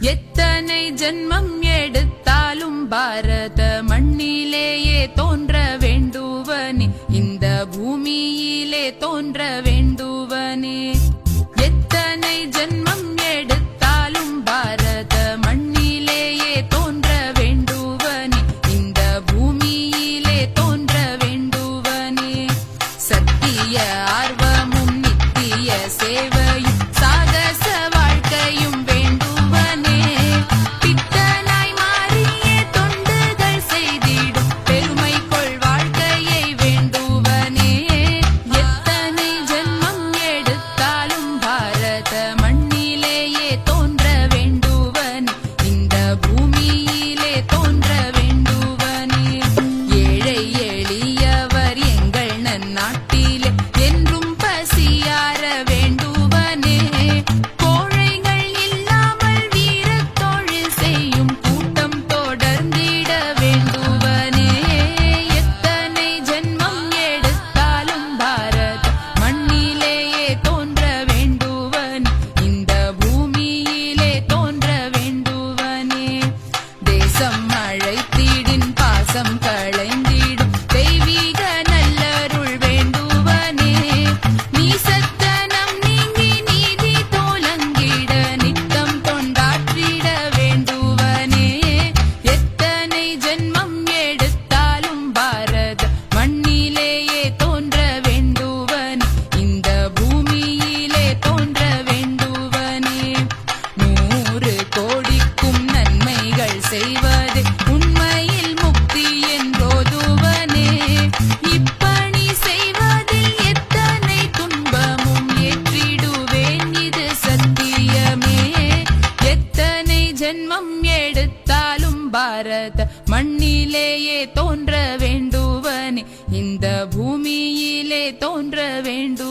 எத்தனை ஜென்மம் எடுத்தாலும் பாரத மண்ணிலேயே தோன்ற வேண்டுவனே, இந்த பூமியிலே தோன்ற வேண்டுவனே. எத்தனை ஜென்மம் எடுத்தாலும் பாரத மண்ணிலேயே தோன்ற வேண்டுவனே, இந்த பூமியிலே தோன்ற வேண்டுவனே. சத்திய ஆர்வமும் நித்திய சேவையும் சாகச வாழ்க்கையும் வேண்டுவனே. பித்தனாய் மாறிய தொண்டுகள் செய்திடும் பெருமை கொள் வாழ்க்கையை வேண்டுவனே. எத்தனை ஜென்மம் எடுத்தாலும் பாரத மண்ணிலேயே தோன்ற வேண்டுவனே, இந்த பூமியிலே தோன்ற வேண்டுவனே. ஏழை எளியவர் எங்கள் நன்னாட்டிலே என்றும் பசியார வேண்டுவனே. கோழைகள் இல்லாமல் வீரத் தொழில் செய்யும் கூட்டம் தொடர்ந்திட வேண்டுவனே. எத்தனை ஜென்மம் எடுத்தாலும் பாரத மண்ணிலேயே தோன்ற வேண்டுவனே, இந்த பூமியிலே தோன்ற வேண்டுவனே. தேசம் அழைத்திடின் பாசம் களைந்திடும் தெய்வீக நல்லருள் வேண்டுவனே. நீசத்தனம் நீங்கி நீதி தோலங்கிட நித்தம் தொண்டாற்றிட வேண்டுவனே. எத்தனை ஜென்மம் எடுத்தாலும் பாரத மண்ணிலேயே தோன்ற வேண்டுவனே, இந்த பூமியிலே தோன்ற வேண்டுவனே. 100 கோடிக்கும் நன்மைகள் செய்வது உண்மையில் முக்தி என்போதுவனே. இப்பணி செய்வதில் எத்தனை துன்பமும் ஏற்றிடுவேன், இது சத்தியமே. எத்தனை ஜென்மம் எடுத்தாலும் பாரத மண்ணிலேயே தோன்ற வேண்டுவனே, இந்த பூமியிலே தோன்ற வேண்டும்.